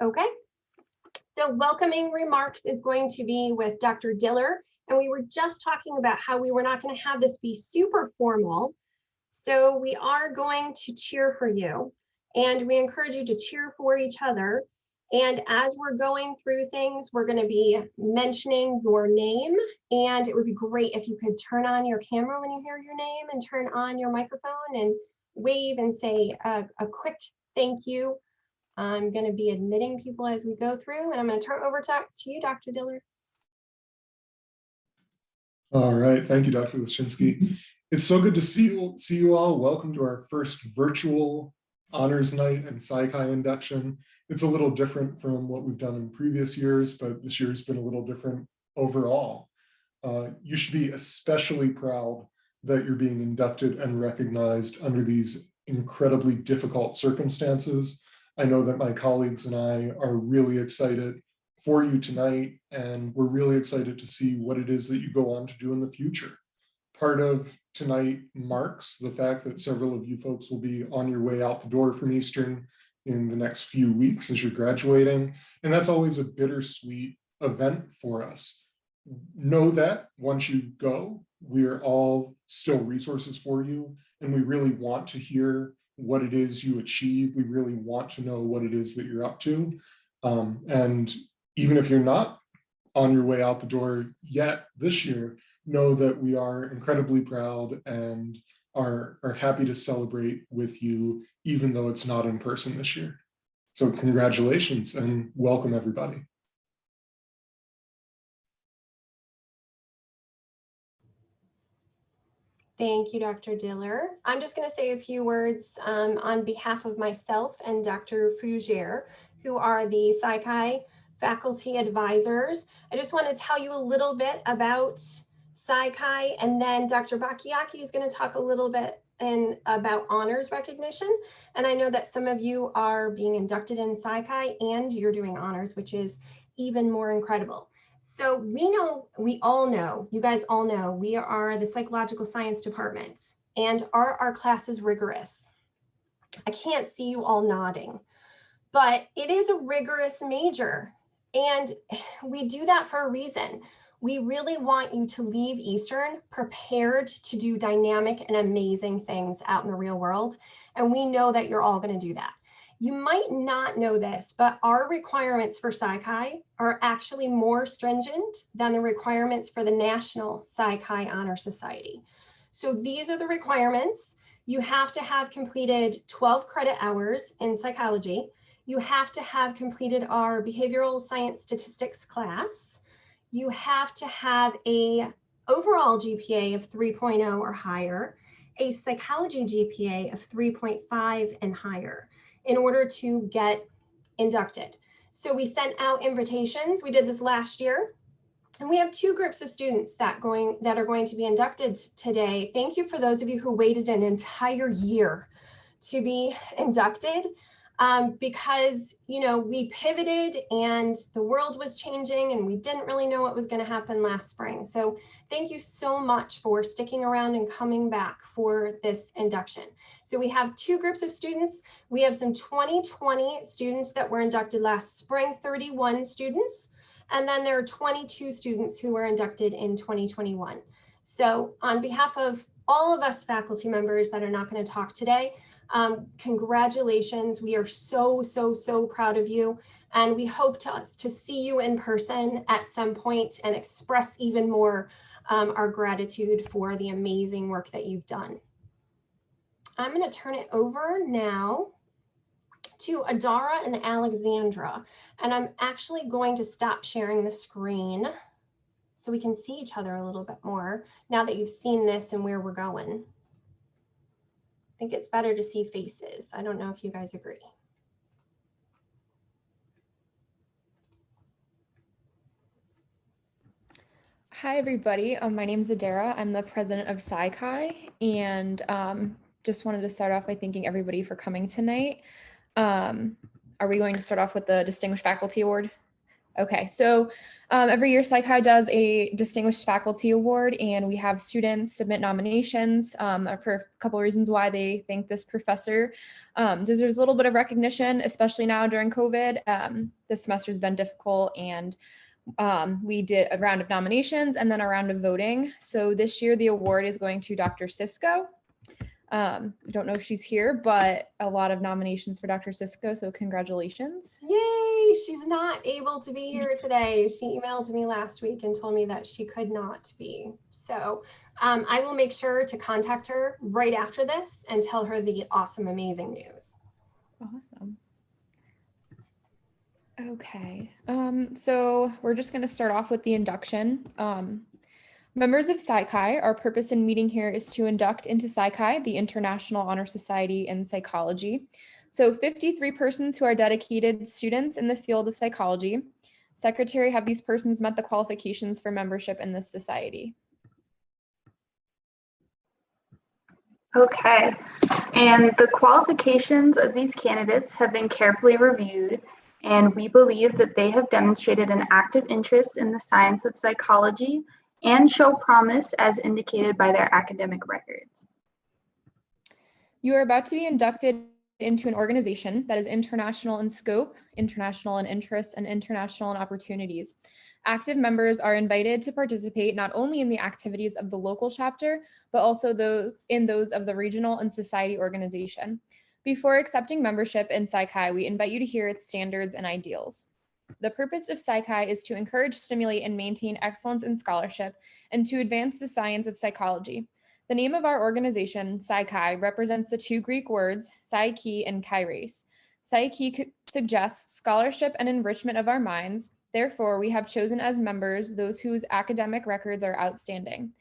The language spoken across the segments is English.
Okay, so welcoming remarks is going to be with Dr. Diller. And we were just talking about how we were not going to have this be super formal. So we are going to cheer for you, and we encourage you to cheer for each other. And as we're going through things, we're going to be mentioning your name, and it would be great if you could turn on your camera when you hear your name and turn on your microphone and wave and say a quick thank you. I'm going to be admitting people as we go through, and I'm going to turn over to you, Dr. Diller. All right, thank you, Dr. Lashinsky. It's so good to see you all. Welcome to our first virtual honors night and Psi Chi induction. It's a little different from what we've done in previous years, but this year's been a little different overall. You should be especially proud that you're being inducted and recognized under these incredibly difficult circumstances. I know that my colleagues and I are really excited for you tonight, and we're really excited to see what it is that you go on to do in the future. Part of tonight marks the fact that several of you folks will be on your way out the door from Eastern in the next few weeks as you're graduating, and that's always a bittersweet event for us. Know that once you go, we're all still resources for you, and we really want to hear what it is you achieve. We really want to know what it is that you're up to. And even if you're not on your way out the door yet this year, know that we are incredibly proud and are happy to celebrate with you, even though it's not in person this year. So congratulations and welcome, everybody. Thank you, Dr. Diller. I'm just going to say a few words on behalf of myself and Dr. Fougere, who are the Psi Chi faculty advisors. I just want to tell you a little bit about Psi Chi, and then Dr. Bakayaki is going to talk a little bit about honors recognition. And I know that some of you are being inducted in Psi Chi and you're doing honors, which is even more incredible. So we all know, you guys all know, we are the psychological science department, and our class is rigorous. I can't see you all nodding, but it is a rigorous major, and we do that for a reason. We really want you to leave Eastern prepared to do dynamic and amazing things out in the real world, and we know that you're all going to do that. You might not know this, but our requirements for Psi Chi are actually more stringent than the requirements for the National Psi Chi Honor Society. So these are the requirements. You have to have completed 12 credit hours in psychology. You have to have completed our behavioral science statistics class. You have to have an overall GPA of 3.0 or higher, a psychology GPA of 3.5 and higher, in order to get inducted. So we sent out invitations. We did this last year. And we have two groups of students that are going to be inducted today. Thank you for those of you who waited an entire year to be inducted, because we pivoted and the world was changing and we didn't really know what was going to happen last spring. So thank you so much for sticking around and coming back for this induction. So we have two groups of students. We have some 2020 students that were inducted last spring, 31 students. And then there are 22 students who were inducted in 2021. So on behalf of all of us faculty members that are not going to talk today, congratulations. We are so proud of you. And we hope to see you in person at some point and express even more our gratitude for the amazing work that you've done. I'm going to turn it over now to Adara and Alexandra. And I'm actually going to stop sharing the screen so we can see each other a little bit more now that you've seen this and where we're going. I think it's better to see faces. I don't know if you guys agree. Hi, everybody. My name is Adara. I'm the president of Psi Chi, and just wanted to start off by thanking everybody for coming tonight. Are we going to start off with the Distinguished Faculty Award? Okay, so every year Psi Chi does a Distinguished Faculty Award, and we have students submit nominations for a couple of reasons why they think this professor deserves a little bit of recognition, especially now during COVID. This semester's been difficult, and we did a round of nominations and then a round of voting. So this year the award is going to Dr. Cisco. I don't know if she's here, but a lot of nominations for Dr. Cisco, so congratulations. Yay, she's not able to be here today. She emailed me last week and told me that she could not be. So I will make sure to contact her right after this and tell her the awesome, amazing news. Awesome. Okay, so we're just going to start off with the induction. Members of Psi Chi, our purpose in meeting here is to induct into Psi Chi, the International Honor Society in Psychology. So 53 persons who are dedicated students in the field of psychology. Secretary, have these persons met the qualifications for membership in this society? Okay, and the qualifications of these candidates have been carefully reviewed, and we believe that they have demonstrated an active interest in the science of psychology and show promise as indicated by their academic records. You are about to be inducted into an organization that is international in scope, international in interests, and international in opportunities. Active members are invited to participate not only in the activities of the local chapter, but also those of the regional and society organization. Before accepting membership in Psi Chi, we invite you to hear its standards and ideals. The purpose of Psi Chi is to encourage, stimulate, and maintain excellence in scholarship and to advance the science of psychology. The name of our organization, Psi Chi, represents the two Greek words, Psi Chi and Kairos. Psi Chi suggests scholarship and enrichment of our minds. Therefore, we have chosen as members those whose academic records are outstanding.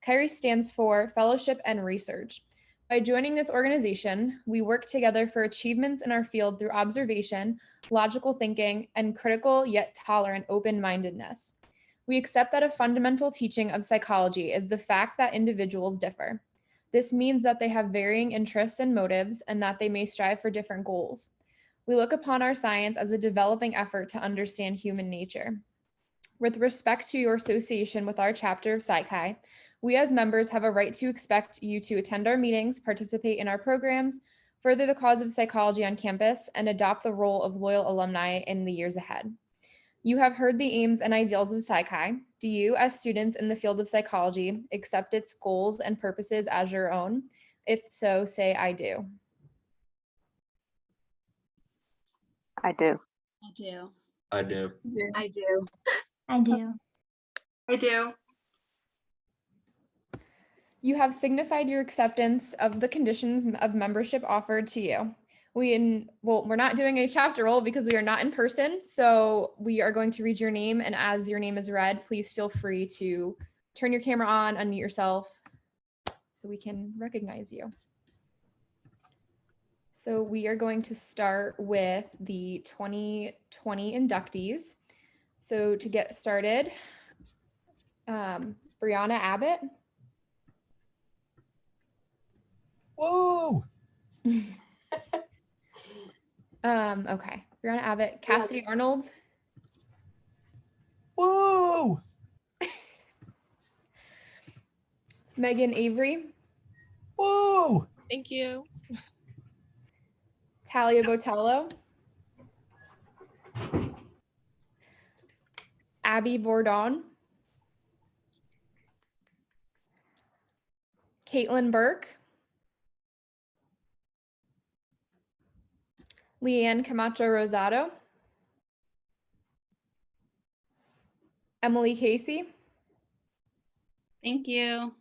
Kairos stands for Fellowship and Research. By joining this organization, we work together for achievements in our field through observation, logical thinking, and critical yet tolerant open-mindedness. We accept that a fundamental teaching of psychology is the fact that individuals differ. This means that they have varying interests and motives and that they may strive for different goals. We look upon our science as a developing effort to understand human nature. With respect to your association with our chapter of Psi Chi, we as members have a right to expect you to attend our meetings, participate in our programs, further the cause of psychology on campus, and adopt the role of loyal alumni in the years ahead. You have heard the aims and ideals of Psi Chi. Do you, as students in the field of psychology, accept its goals and purposes as your own? If so, say I do. I do. I do. I do. I do. I do. I do. You have signified your acceptance of the conditions of membership offered to you. We're not doing a chapter roll because we are not in person. So we are going to read your name. And as your name is read, please feel free to turn your camera on, unmute yourself so we can recognize you. So we are going to start with the 2020 inductees. So to get started, Brianna Abbott. Whoa! Okay, Brianna Abbott, Cassidy Arnold. Whoa! Megan Avery. Whoa! Thank you. Talia Botello. Abby Bourdon. Caitlin Burke. Leanne Camacho Rosado. Emily Casey. Thank you.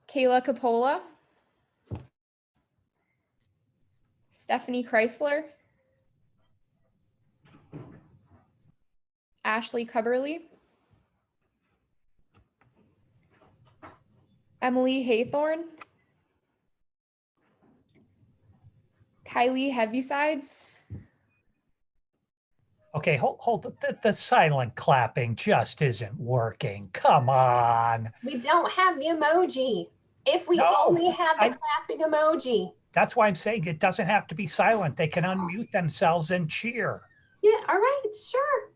Kayla Capola. Stephanie Chrysler. Ashley Cubberly. Emily Haythorne. Kylie Heavysides. Okay, hold the silent clapping just isn't working. Come on. We don't have the emoji. If we No, only had the I- clapping emoji. That's why I'm saying it doesn't have to be silent. They can unmute themselves and cheer. Yeah, all right, sure.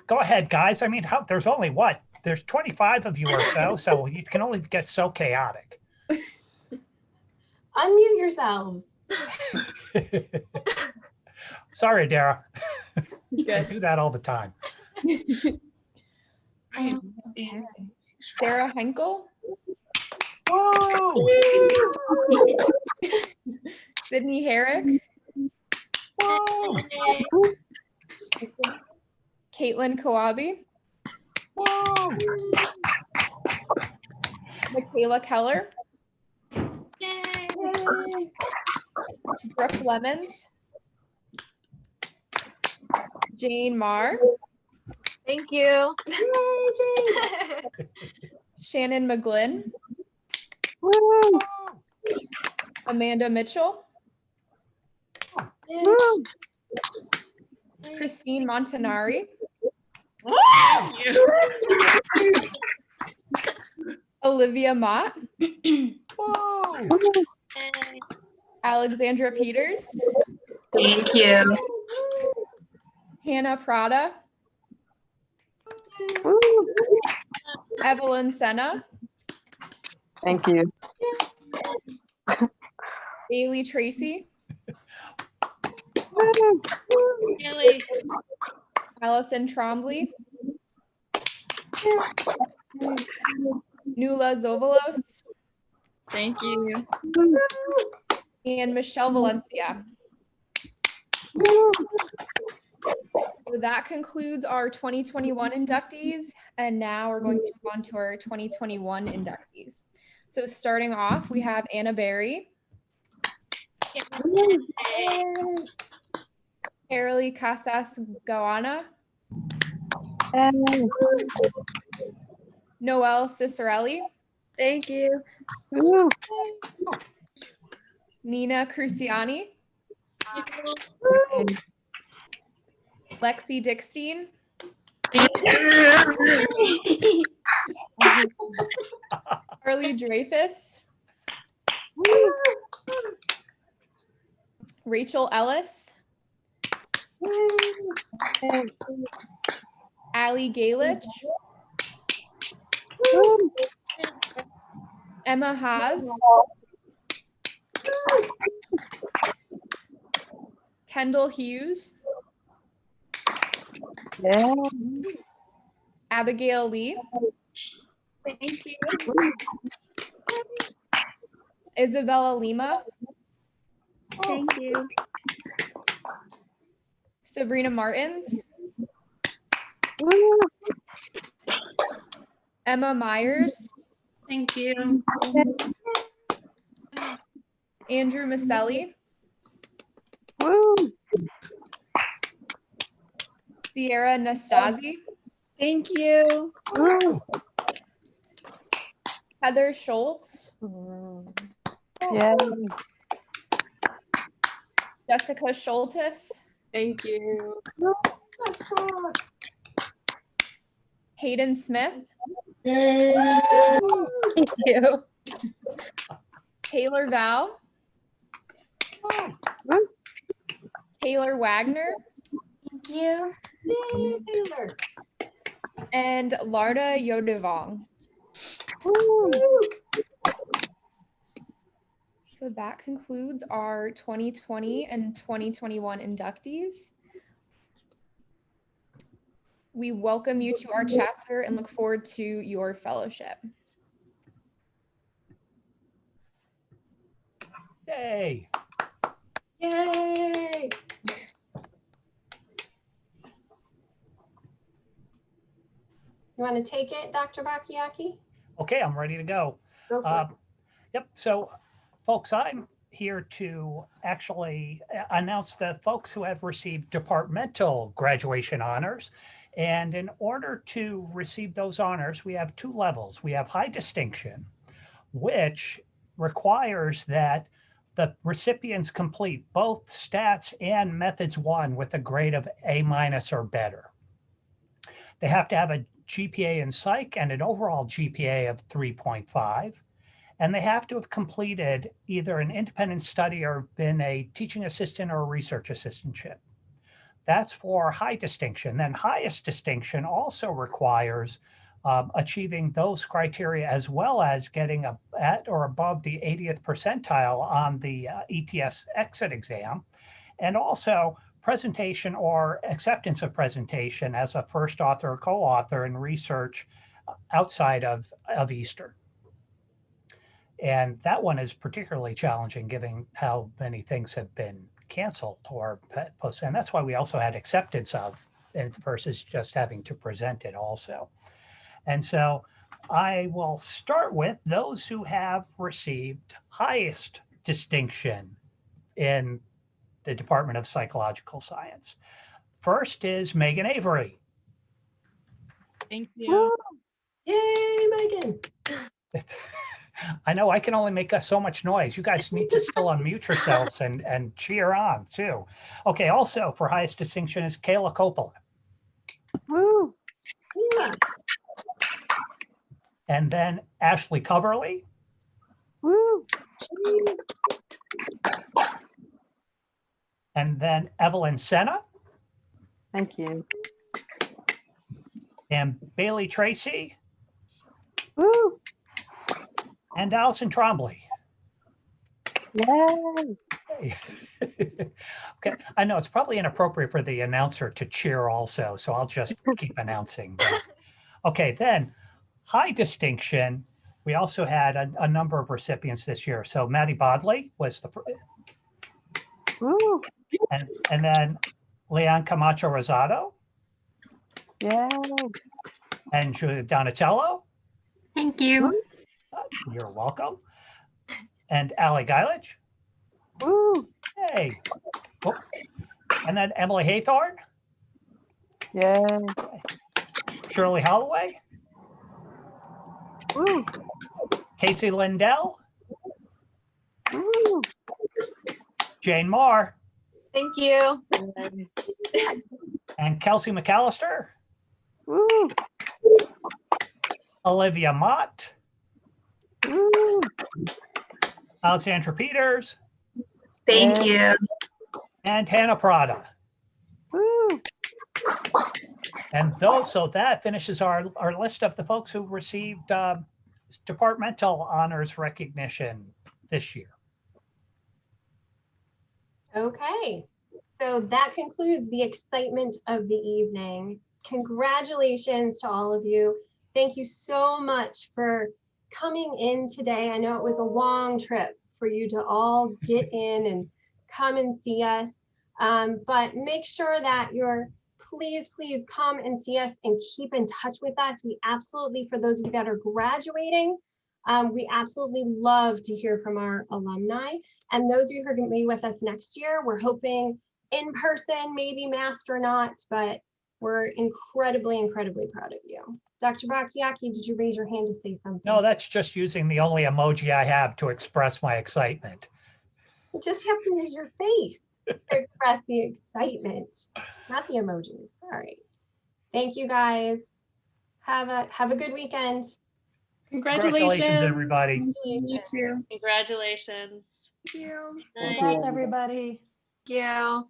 Go ahead, guys. I mean, there's only what? There's 25 of you or so, so you can only get so chaotic. Unmute yourselves. Sorry, Dara. I Good. do that all the time. Sarah Henkel, Woo! Sydney Herrick, Woo! Caitlin Kawabi, Woo! Michaela Keller, Yay. Brooke Lemons, Jane Marr, Thank you. Yay, Jane. Shannon McGlynn, Woo! Amanda Mitchell, Yay. Woo! Christine Montanari, Olivia Mott, Woo! Alexandra Peters, Thank you. Hannah Prada, Woo! Evelyn Senna, Thank you. Bailey Tracy, Woo! Allison Trombley, Nula Zovalos, Thank you. and Michelle Valencia. So that concludes our 2021 inductees, and now we're going to move on to our 2021 inductees. So starting off, we have Anna Berry, Ariely Casas Gawana, Noelle Cicerelli, Thank you. Woo! Nina Cruciani, Lexi Dickstein, Carly Dreyfus, Rachel Ellis, Allie Galich, Emma Haas, Kendall Hughes, Yeah. Abigail Lee, Thank you. Isabella Lima, Thank you. Sabrina Martins, Woo! Emma Myers, Thank you. Andrew Maselli, Woo! Sierra Nastasi, Thank you. Woo! Heather Schultz, Yeah. Jessica Schultes, Thank you. Hayden Smith, Thank you. Taylor Val, Woo! Taylor Wagner, Thank you. Yay, Taylor. and Larda Yodivong. Woo! So that concludes our 2020 and 2021 inductees. We welcome you to our chapter and look forward to your fellowship. Yay! Yay. You want to take it, Dr. Bakiaki? Okay, I'm ready to go. Go for it. Yep. So, folks, I'm here to actually announce the folks who have received departmental graduation honors. And in order to receive those honors, we have two levels. We have high distinction, which requires that the recipients complete both stats and methods 1 with a grade of A- or better. They have to have a GPA in psych and an overall GPA of 3.5. And they have to have completed either an independent study or been a teaching assistant or a research assistantship. That's for high distinction. Then highest distinction also requires achieving those criteria as well as getting at or above the 80th percentile on the ETS exit exam, and also presentation or acceptance of presentation as a first author or co-author in research outside of Eastern. And that one is particularly challenging given how many things have been canceled or posted. And that's why we also had acceptance of versus just having to present it also. And so I will start with those who have received highest distinction in the Department of Psychological Science. First is Megan Avery. Thank you. Yay, Megan. I know I can only make so much noise. You guys need to still unmute yourselves and cheer on too. Okay, also for highest distinction is Kayla Coppola. Woo. Yeah. And then Ashley Coverly. Woo. And then Evelyn Senna Thank you. and Bailey Tracy Woo. and Allison Trombley. Yay. Okay, I know it's probably inappropriate for the announcer to cheer also, so I'll just keep announcing. Okay, then high distinction. We also had a number of recipients this year. So Maddie Bodley was the first, Woo. and then Leon Camacho Rosado Yay. and Julia Donatello. Thank you. You're welcome. And Ali Geilich. Woo. Hey. Oh. And then Emily Haythorne, Yay. Shirley Holloway, Woo. Casey Lindell, Woo. Jane Marr, Thank you. Yay. and Kelsey McAllister, Woo. Olivia Mott, Woo. Alexandra Peters, Thank you. and Hannah Prada. Woo. And so that finishes our list of the folks who received departmental honors recognition this year. Okay, so that concludes the excitement of the evening. Congratulations to all of you. Thank you so much for coming in today. I know it was a long trip for you to all get in and come and see us, but make sure that you're please come and see us and keep in touch with us. We absolutely, for those of you that are graduating, we absolutely love to hear from our alumni. And those of you who are going to be with us next year, we're hoping in person, maybe masked or not, but we're incredibly proud of you. Dr. Bakiaki, did you raise your hand to say something? No, that's just using the only emoji I have to express my excitement. You just have to use your face to express the excitement, not the emojis. All right. Thank you guys. Have a good weekend. Congratulations, everybody. You too. Congratulations. Thank you. Night. Congrats, everybody. Thank you.